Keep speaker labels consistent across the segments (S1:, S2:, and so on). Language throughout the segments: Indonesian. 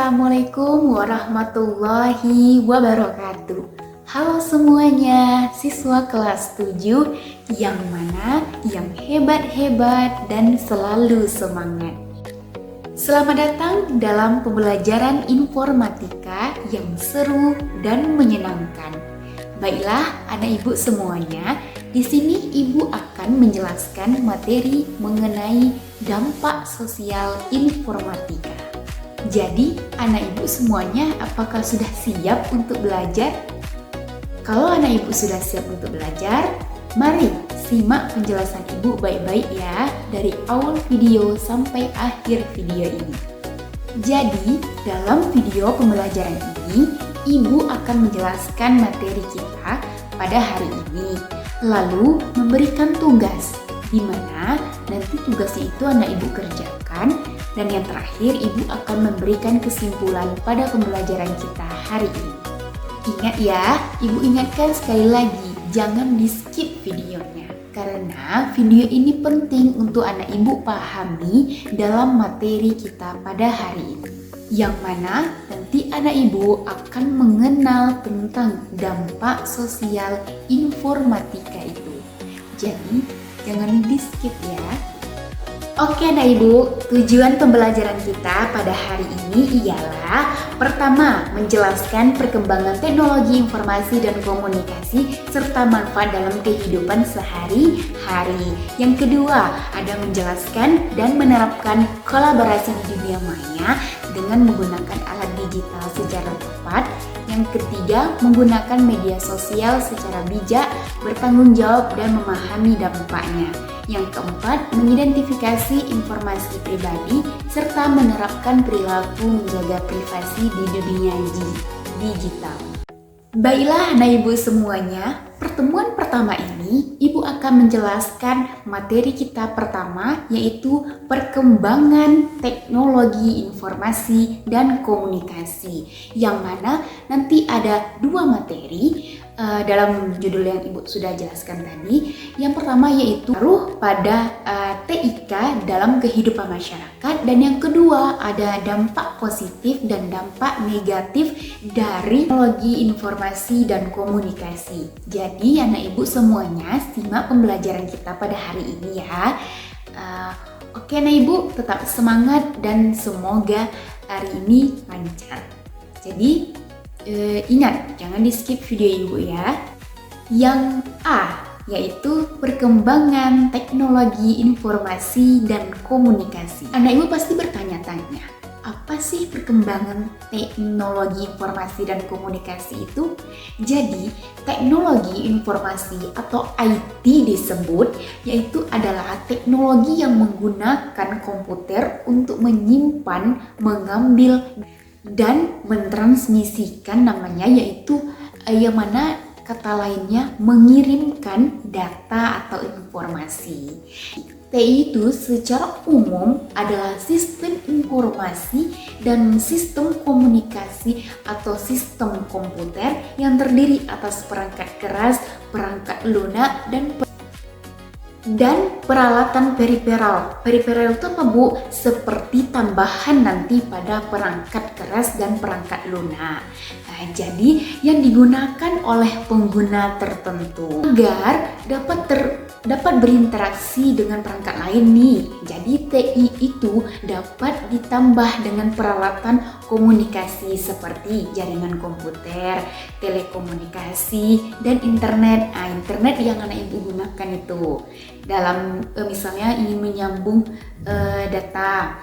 S1: Assalamualaikum warahmatullahi wabarakatuh. Halo semuanya, siswa kelas 7 yang mana yang hebat-hebat dan selalu semangat. Selamat datang dalam pembelajaran informatika yang seru dan menyenangkan. Baiklah, anak ibu semuanya, di sini ibu akan menjelaskan materi mengenai dampak sosial informatika. Jadi, anak ibu semuanya apakah sudah siap untuk belajar? Kalau anak ibu sudah siap untuk belajar, mari simak penjelasan ibu baik-baik ya dari awal video sampai akhir video ini. Jadi, dalam video pembelajaran ini, ibu akan menjelaskan materi kita pada hari ini, lalu memberikan tugas, di mana nanti tugasnya itu anak ibu kerjakan, dan yang terakhir ibu akan memberikan kesimpulan pada pembelajaran kita hari ini. Ingat ya, ibu ingatkan sekali lagi, jangan di skip videonya, karena video ini penting untuk anak ibu pahami dalam materi kita pada hari ini, yang mana nanti anak ibu akan mengenal tentang dampak sosial informatika itu. Jadi jangan di skip ya. Oke anak ibu, tujuan pembelajaran kita pada hari ini ialah pertama, menjelaskan perkembangan teknologi informasi dan komunikasi serta manfaat dalam kehidupan sehari-hari. Yang kedua, ada menjelaskan dan menerapkan kolaborasi di dunia maya dengan menggunakan alat digital secara tepat. Yang ketiga, menggunakan media sosial secara bijak, bertanggung jawab dan memahami dampaknya. Yang keempat, mengidentifikasi informasi pribadi serta menerapkan perilaku menjaga privasi di dunia digital. Baiklah anak ibu semuanya, pertemuan pertama ini ibu akan menjelaskan materi kita pertama, yaitu perkembangan teknologi informasi dan komunikasi, yang mana nanti ada dua materi dalam judul yang ibu sudah jelaskan tadi. Yang pertama yaitu pengaruh pada TIK dalam kehidupan masyarakat, dan yang kedua ada dampak positif dan dampak negatif dari teknologi informasi dan komunikasi. Jadi anak ibu semuanya simak pembelajaran kita pada hari ini ya. Oke anak ibu, tetap semangat dan semoga hari ini lancar. Jadi ingat, jangan di skip video ibu ya. Yang A, yaitu perkembangan teknologi informasi dan komunikasi. Anak ibu pasti bertanya-tanya, apa sih perkembangan teknologi informasi dan komunikasi itu? Jadi, teknologi informasi atau IT disebut, yaitu adalah teknologi yang menggunakan komputer untuk menyimpan, mengambil, dan mentransmisikan, namanya yaitu yang mana kata lainnya mengirimkan data atau informasi. TI itu secara umum adalah sistem informasi dan sistem komunikasi atau sistem komputer yang terdiri atas perangkat keras, perangkat lunak, dan peralatan periferal. Periferal itu apa bu? Seperti tambahan nanti pada perangkat keras dan perangkat lunak. Nah, jadi yang digunakan oleh pengguna tertentu agar dapat berinteraksi dengan perangkat lain nih. Jadi TI itu dapat ditambah dengan peralatan komunikasi seperti jaringan komputer, telekomunikasi, dan internet. Nah, internet yang anak ibu gunakan itu dalam misalnya ingin menyambung data.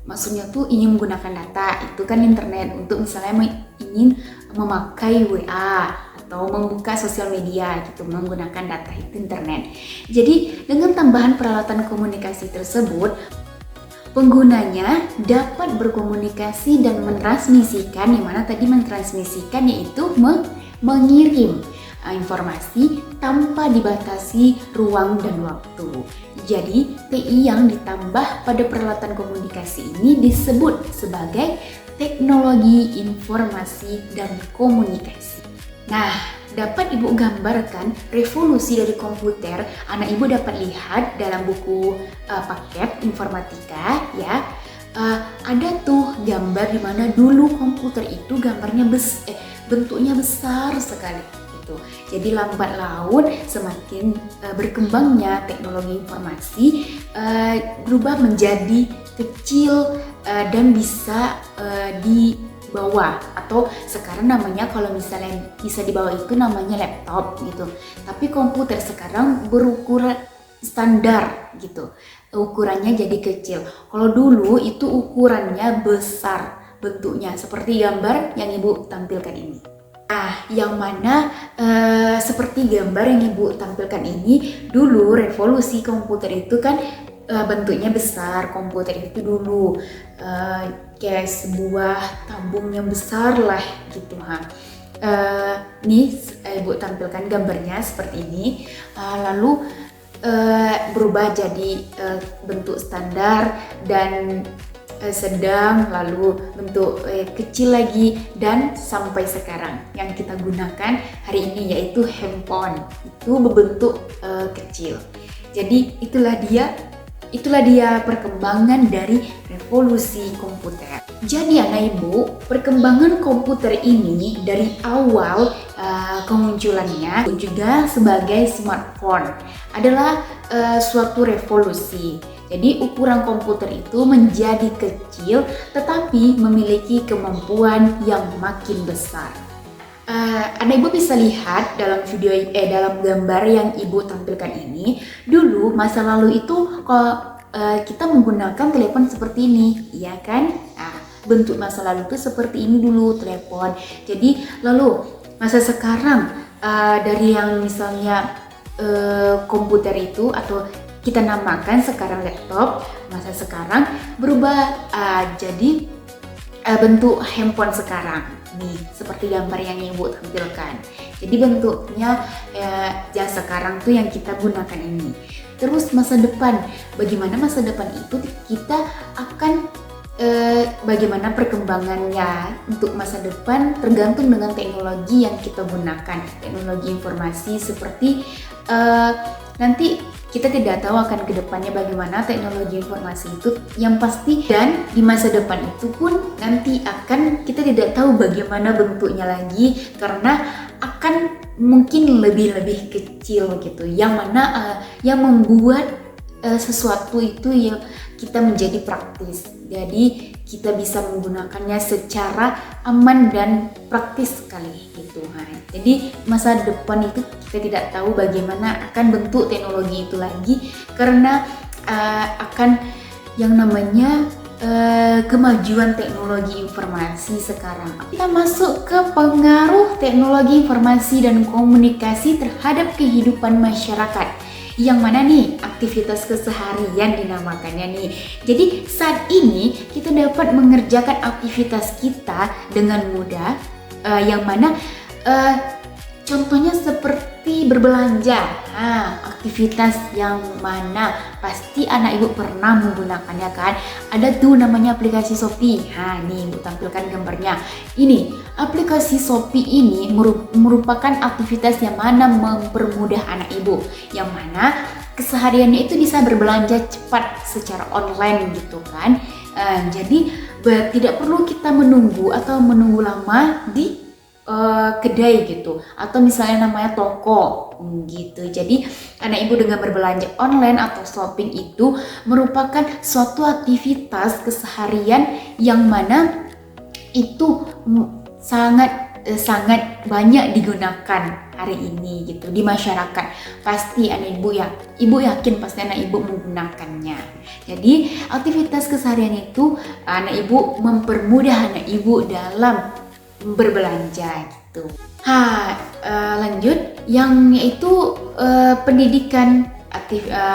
S1: Maksudnya tuh ingin menggunakan data, itu kan internet. Untuk misalnya ingin memakai WA atau membuka sosial media gitu, menggunakan data itu internet. Jadi dengan tambahan peralatan komunikasi tersebut, penggunanya dapat berkomunikasi dan mentransmisikan, yang mana tadi mentransmisikan yaitu mengirim informasi tanpa dibatasi ruang dan waktu. Jadi TI yang ditambah pada peralatan komunikasi ini disebut sebagai teknologi informasi dan komunikasi. Nah, dapat ibu gambarkan revolusi dari komputer. Anak ibu dapat lihat dalam buku paket informatika ya. ada tuh gambar di mana dulu komputer itu gambarnya bentuknya besar sekali gitu. Jadi lambat laun semakin berkembangnya teknologi informasi berubah menjadi kecil dan bisa dibawa, atau sekarang namanya kalau misalnya bisa dibawa itu namanya laptop gitu. Tapi komputer sekarang berukuran standar gitu, ukurannya jadi kecil. Kalau dulu itu ukurannya besar bentuknya, seperti gambar yang Ibu tampilkan ini. Yang mana seperti gambar yang Ibu tampilkan ini, dulu revolusi komputer itu kan bentuknya besar. Komputer itu dulu kayak sebuah tabung yang besar lah gitu. Nih Ibu tampilkan gambarnya seperti ini, lalu berubah jadi bentuk standar dan sedang, lalu bentuk kecil lagi, dan sampai sekarang yang kita gunakan hari ini yaitu handphone, itu berbentuk kecil. Jadi itulah dia perkembangan dari revolusi komputer. Jadi anak ibu, perkembangan komputer ini dari awal kemunculannya juga sebagai smartphone adalah suatu revolusi. Jadi ukuran komputer itu menjadi kecil tetapi memiliki kemampuan yang makin besar. Anak ibu bisa lihat dalam dalam gambar yang ibu tampilkan ini, dulu masa lalu itu kita menggunakan telepon seperti ini, ya kan? Bentuk masa lalu itu seperti ini dulu telepon. Jadi lalu masa sekarang dari yang misalnya komputer itu atau kita namakan sekarang laptop, masa sekarang berubah jadi bentuk handphone sekarang nih, seperti gambar yang ibu tampilkan. Jadi bentuknya yang sekarang tuh yang kita gunakan ini. Terus masa depan, bagaimana masa depan itu kita akan bagaimana perkembangannya untuk masa depan tergantung dengan teknologi yang kita gunakan, teknologi informasi seperti nanti kita tidak tahu akan kedepannya bagaimana teknologi informasi itu, yang pasti dan di masa depan itu pun nanti akan kita tidak tahu bagaimana bentuknya lagi karena akan mungkin lebih kecil gitu, yang mana yang membuat sesuatu itu ya kita menjadi praktis. Jadi kita bisa menggunakannya secara aman dan praktis sekali gitu. Jadi masa depan itu kita tidak tahu bagaimana akan bentuk teknologi itu lagi karena akan yang namanya kemajuan teknologi informasi sekarang. Kita masuk ke pengaruh teknologi informasi dan komunikasi terhadap kehidupan masyarakat. Yang mana nih aktivitas keseharian dinamakannya nih. Jadi saat ini kita dapat mengerjakan aktivitas kita dengan mudah, yang mana contohnya seperti berbelanja. Aktivitas yang mana pasti anak ibu pernah menggunakannya kan. Ada tuh namanya aplikasi Shopee. Nih ibu tampilkan gambarnya. Ini aplikasi Shopee ini merupakan aktivitas yang mana mempermudah anak ibu, yang mana kesehariannya itu bisa berbelanja cepat secara online gitu kan. Jadi tidak perlu kita menunggu lama di kedai gitu, atau misalnya namanya toko gitu. Jadi anak ibu dengan berbelanja online atau shopping itu merupakan suatu aktivitas keseharian yang mana itu sangat banyak digunakan hari ini gitu di masyarakat. Pasti anak ibu yakin pasti anak ibu menggunakannya. Jadi aktivitas keseharian itu anak ibu mempermudah anak ibu dalam berbelanja gitu. Lanjut yang yaitu pendidikan,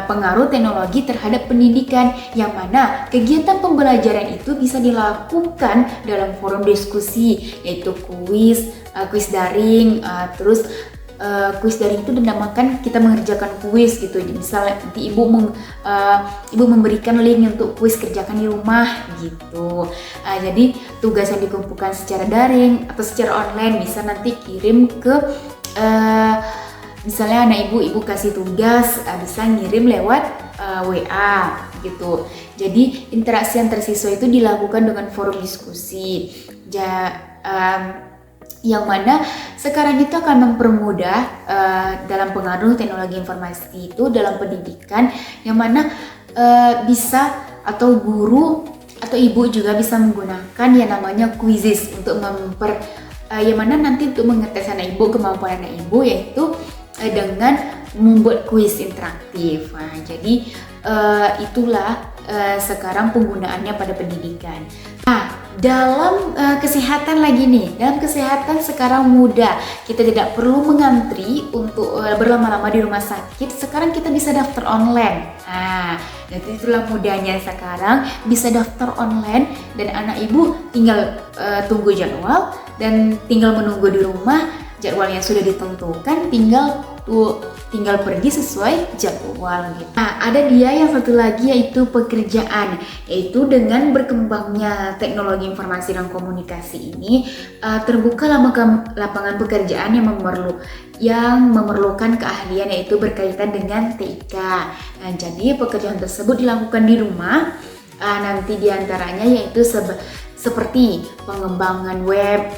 S1: pengaruh teknologi terhadap pendidikan, yang mana kegiatan pembelajaran itu bisa dilakukan dalam forum diskusi yaitu kuis daring, terus kuis daring itu dinamakan kita mengerjakan kuis gitu. Misalnya nanti ibu memberikan link untuk kuis kerjakan di rumah gitu. Jadi tugas yang dikumpulkan secara daring atau secara online bisa nanti kirim ke misalnya anak ibu kasih tugas bisa ngirim lewat WA gitu. Jadi interaksi antar siswa itu dilakukan dengan forum diskusi. Yang mana sekarang itu akan mempermudah dalam pengaruh teknologi informasi itu dalam pendidikan, yang mana bisa atau guru atau ibu juga bisa menggunakan yang namanya quizzes untuk yang mana nanti untuk mengetes anak ibu, kemampuan anak ibu, yaitu dengan membuat kuis interaktif. Nah, jadi itulah sekarang penggunaannya pada pendidikan. Nah, dalam kesehatan lagi nih, dalam kesehatan sekarang mudah, kita tidak perlu mengantri untuk berlama-lama di rumah sakit. Sekarang kita bisa daftar online. Nah, jadi itulah mudahnya sekarang, bisa daftar online dan anak ibu tinggal tunggu jadwal dan tinggal menunggu di rumah. Jadwalnya sudah ditentukan, tinggal pergi sesuai jadwal gitu. Nah, ada dia yang satu lagi yaitu pekerjaan, yaitu dengan berkembangnya teknologi informasi dan komunikasi ini terbuka lapangan pekerjaan yang memerlukan keahlian, yaitu berkaitan dengan TIK. Nah, jadi pekerjaan tersebut dilakukan di rumah. Nanti diantaranya yaitu seperti pengembangan web,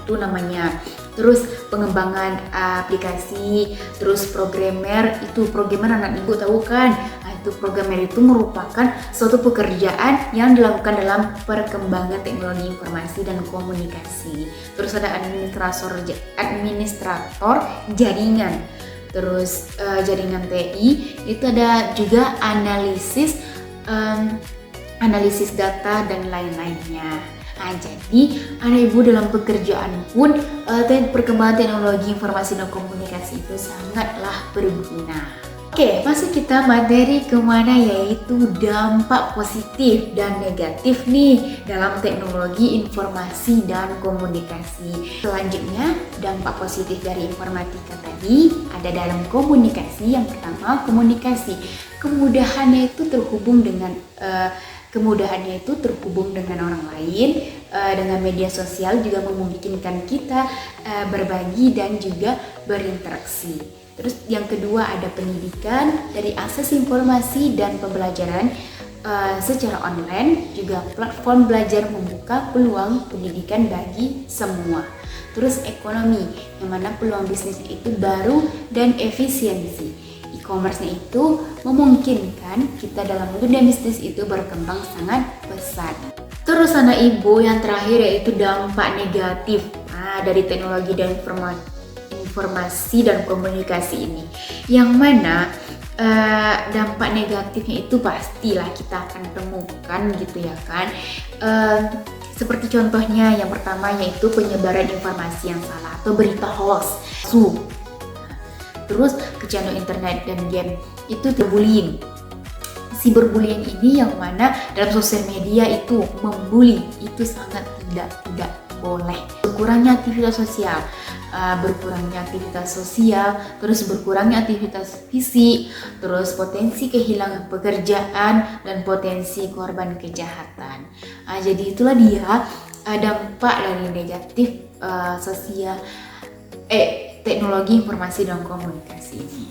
S1: itu namanya. Terus pengembangan aplikasi, terus programmer anak ibu tahu kan? Itu programmer itu merupakan suatu pekerjaan yang dilakukan dalam perkembangan teknologi informasi dan komunikasi. Terus ada administrator jaringan. Terus jaringan TI itu ada juga analisis data dan lain-lainnya. Nah, jadi anak ibu dalam pekerjaan pun perkembangan teknologi informasi dan komunikasi itu sangatlah berguna. Oke, masuk kita materi kemana, yaitu dampak positif dan negatif nih dalam teknologi informasi dan komunikasi. Selanjutnya, dampak positif dari informatika tadi ada dalam komunikasi. Yang pertama, komunikasi. Kemudahannya itu terhubung dengan orang lain, dengan media sosial juga memungkinkan kita berbagi dan juga berinteraksi. Terus yang kedua ada pendidikan, dari akses informasi dan pembelajaran secara online, juga platform belajar membuka peluang pendidikan bagi semua. Terus ekonomi, yang mana peluang bisnis itu baru dan efisiensi. E-commerce-nya itu memungkinkan kita dalam dunia bisnis itu berkembang sangat besar. Terus anak ibu yang terakhir yaitu dampak negatif dari teknologi dan informasi dan komunikasi ini, yang mana dampak negatifnya itu pastilah kita akan temukan gitu ya kan. Seperti contohnya yang pertama yaitu penyebaran informasi yang salah atau berita hoax. Terus kecanduan internet dan game itu bullying. Cyberbullying ini yang mana dalam sosial media itu membuli, itu sangat tidak boleh. Berkurangnya aktivitas sosial, terus berkurangnya aktivitas fisik, terus potensi kehilangan pekerjaan dan potensi korban kejahatan. Jadi itulah dia dampak dari negatif teknologi informasi dan komunikasi ini.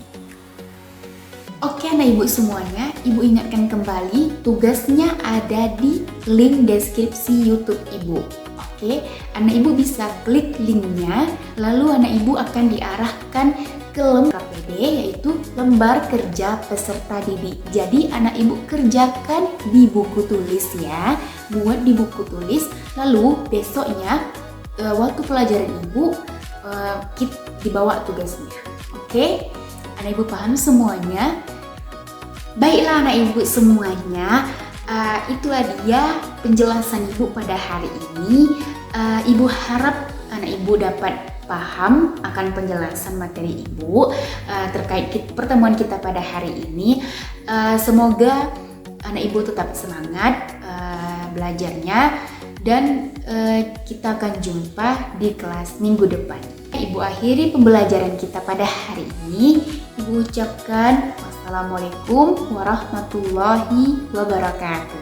S1: Oke anak ibu semuanya, ibu ingatkan kembali tugasnya ada di link deskripsi YouTube ibu. Oke, anak ibu bisa klik linknya, lalu anak ibu akan diarahkan ke lembar KPD, yaitu lembar kerja peserta didik. Jadi anak ibu kerjakan di buku tulis ya, buat di buku tulis, lalu besoknya waktu pelajaran ibu dibawa tugasnya. Oke, anak ibu paham semuanya? Baiklah anak ibu semuanya, itulah dia penjelasan ibu pada hari ini. Ibu harap anak ibu dapat paham akan penjelasan materi ibu terkait pertemuan kita pada hari ini. Semoga anak ibu tetap semangat belajarnya dan kita akan jumpa di kelas minggu depan. Ibu akhiri pembelajaran kita pada hari ini. Ibu ucapkan wassalamualaikum warahmatullahi wabarakatuh.